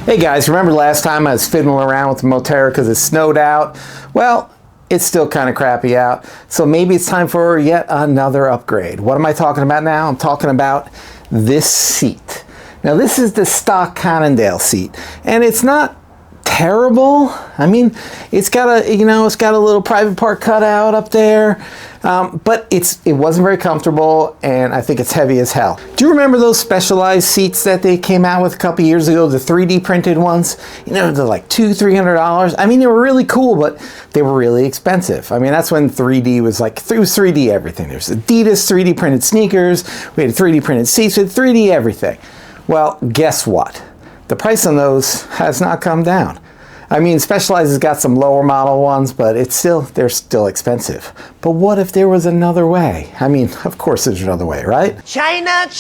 Hey guys, remember last time I was fiddling around with the Moterra because it snowed out? Well, it's still kind of crappy out, so maybe it's time for yet another upgrade. What am I talking about now? I'm talking about this seat. Now this is the stock Cannondale seat, and it's not terrible. I mean, it's got a, it's got a little private part cutout up there, but it wasn't very comfortable, and I think it's heavy as hell. Do you remember those Specialized seats that they came out with a couple years ago, the 3D printed ones? They're like $200–300. I mean, they were really cool, but they were really expensive. I mean, that's when 3D was like, it was 3D everything. There's Adidas 3D printed sneakers, we had 3D printed seats with 3D everything. Well, guess what? The price on those has not come down. I mean, Specialized has got some lower model ones, but they're still expensive. But what if there was another way? I mean, of course there's another way, right? China.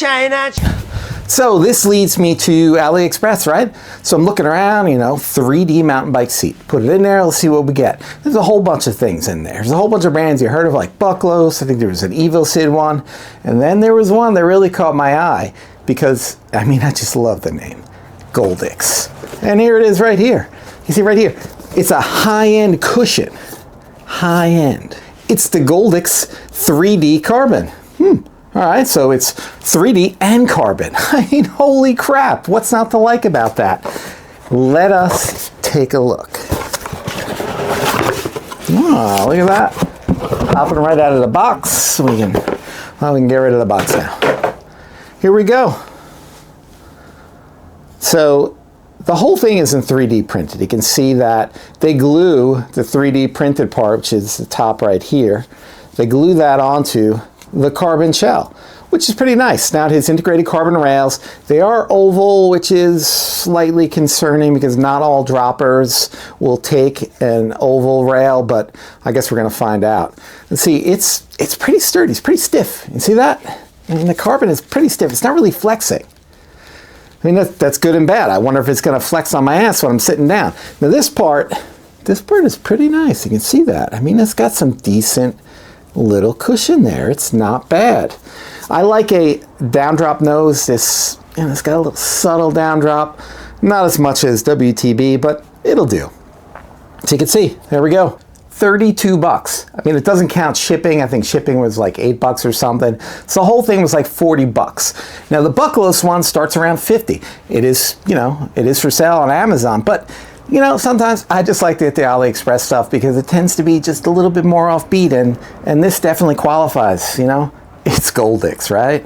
So this leads me to AliExpress, right? So I'm looking around, 3D mountain bike seat. Put it in there, let's see what we get. There's a whole bunch of things in there. There's a whole bunch of brands you heard of, like Bucklos. I think there was an Evil Sid one. And then there was one that really caught my eye because, I mean, I just love the name. Goldix. And here it is right here. You see right here, it's a high-end cushion. High-end. It's the Goldix 3D carbon. All right, so it's 3D and carbon. I mean, holy crap, what's not to like about that? Let us take a look. Oh, look at that. Popping right out of the box. We can get rid of the box now. Here we go. So, the whole thing is in 3D printed. You can see that they glue the 3D printed part, which is the top right here. They glue that onto the carbon shell, which is pretty nice. Now it has integrated carbon rails. They are oval, which is slightly concerning because not all droppers will take an oval rail, but I guess we're gonna find out. And see, it's pretty sturdy, it's pretty stiff. You see that? I mean, the carbon is pretty stiff. It's not really flexing. I mean, that's good and bad. I wonder if it's going to flex on my ass when I'm sitting down. Now this part is pretty nice. You can see that. I mean, it's got some decent little cushion there. It's not bad. I like a down drop nose. It's got a little subtle down drop. Not as much as WTB, but it'll do. So you can see, there we go. $32. I mean, it doesn't count shipping. I think shipping was like $8 or something. So the whole thing was like $40. Now the Bucklos one starts around $50. It is, it is for sale on Amazon, but sometimes I just like to get the AliExpress stuff because it tends to be just a little bit more offbeat, and this definitely qualifies, It's Goldix, right?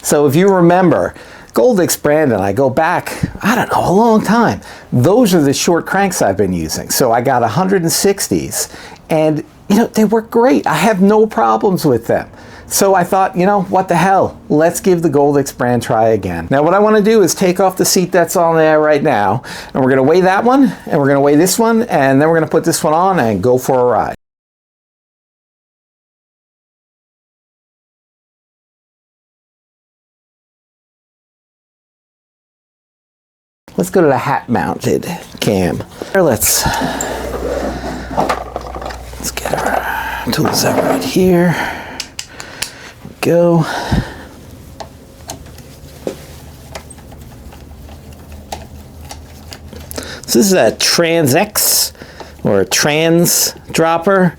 So if you remember, Goldix brand, and I go back, I don't know, a long time. Those are the short cranks I've been using. So I got 160s, and they work great. I have no problems with them. So I thought, what the hell? Let's give the Goldix brand try again. Now what I want to do is take off the seat that's on there right now, and we're going to weigh that one, and we're going to weigh this one, and then we're going to put this one on and go for a ride. Let's go to the hat-mounted cam. Let's get our tools out right here. Go. So this is a Trans X or a Trans dropper.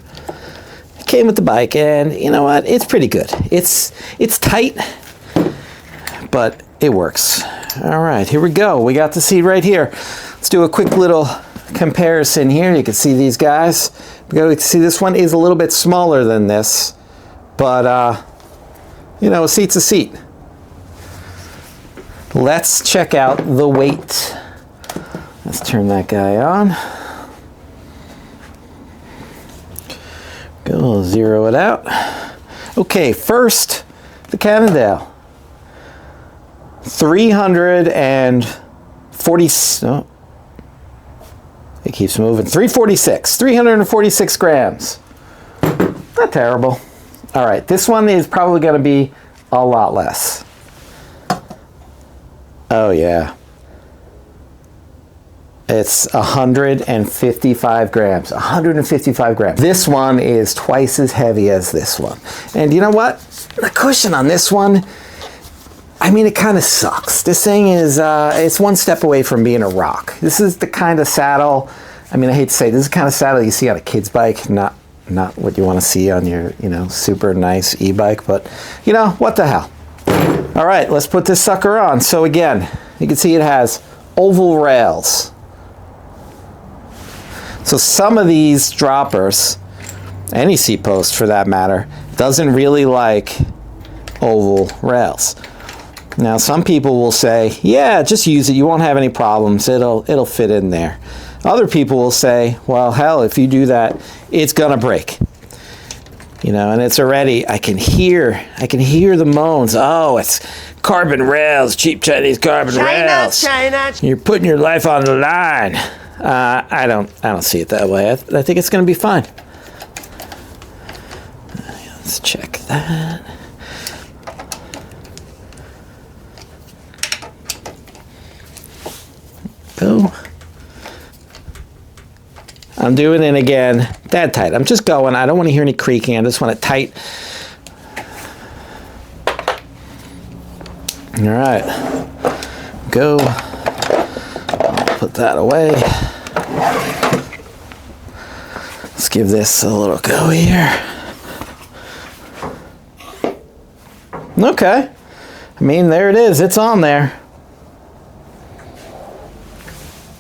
It came with the bike, and you know what? It's pretty good. It's tight, but it works. All right, here we go. We got the seat right here. Let's do a quick little comparison here. You can see these guys. You can see this one is a little bit smaller than this, but a seat's a seat. Let's check out the weight. Let's turn that guy on. Go zero it out. Okay, first, the Cannondale. 340, oh, it keeps moving. 346 grams. Not terrible. All right, this one is probably going to be a lot less. Oh yeah. It's 155 grams. 155 grams. This one is twice as heavy as this one. And you know what? The cushion on this one, I mean, it kind of sucks. This thing is, it's one step away from being a rock. This is the kind of saddle, I mean, I hate to say, this is the kind of saddle you see on a kid's bike, not what you want to see on your, you know, super nice e-bike, but, you know, what the hell. All right, let's put this sucker on. So again, you can see it has oval rails. So some of these droppers, any seat post for that matter, doesn't really like oval rails. Now some people will say, yeah, just use it, you won't have any problems, it'll fit in there. Other people will say, well, hell, if you do that, it's gonna break. You know, and it's already, I can hear the moans. Oh, it's carbon rails, cheap Chinese carbon rails. China. You're putting your life on the line. I don't see it that way. I think it's gonna be fine. Let's check that. Go. I'm doing it again, that tight. I'm just going, I don't want to hear any creaking, I just want it tight. All right, go, I'll put that away. Let's give this a little go here. Okay, I mean, there it is, it's on there.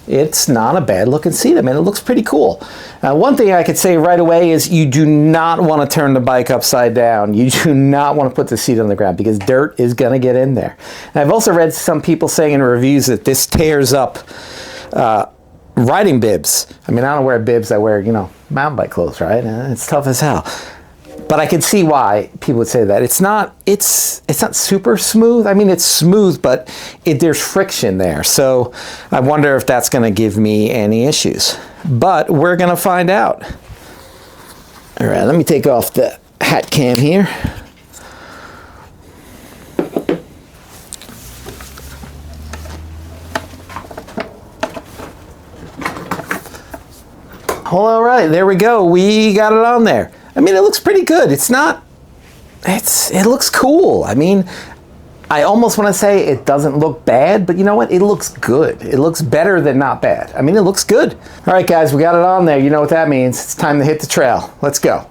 It's not a bad looking seat. I mean, it looks pretty cool. One thing I could say right away is you do not want to turn the bike upside down. You do not want to put the seat on the ground because dirt is going to get in there. And I've also read some people saying in reviews that this tears up riding bibs. I mean, I don't wear bibs. I wear, you know, mountain bike clothes, right? And it's tough as hell. But I can see why people would say that. It's not super smooth. I mean, it's smooth, but there's friction there. So I wonder if that's going to give me any issues. But we're going to find out. All right, let me take off the hat cam here. All right, there we go. We got it on there. I mean, it looks pretty good. It looks cool. I mean, I almost want to say it doesn't look bad, but you know what? It looks good. It looks better than not bad. I mean, it looks good. All right, guys, we got it on there. You know what that means. It's time to hit the trail. Let's go.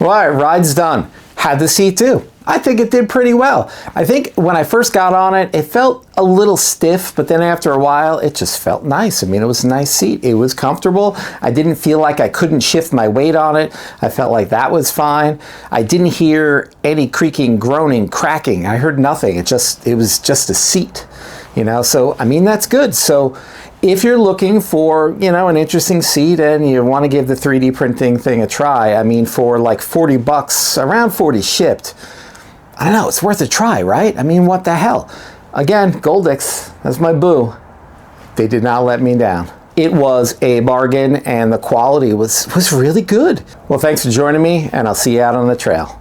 what, ride's done. Had the seat too. I think it did pretty well. I think when I first got on it, it felt a little stiff, but then after a while, it just felt nice. I mean, it was a nice seat. It was comfortable. I didn't feel like I couldn't shift my weight on it. I felt like that was fine. I didn't hear any creaking, groaning, cracking. I heard nothing. It was just a seat, you know? So, I mean, that's good. So if you're looking for, you know, an interesting seat and you want to give the 3D printing thing a try, I mean, for like 40 bucks, around 40 shipped, I don't know, it's worth a try, right? I mean, what the hell? Again, Goldix, that's my boo. They did not let me down. It was a bargain and the quality was really good. Well, thanks for joining me and I'll see you out on the trail.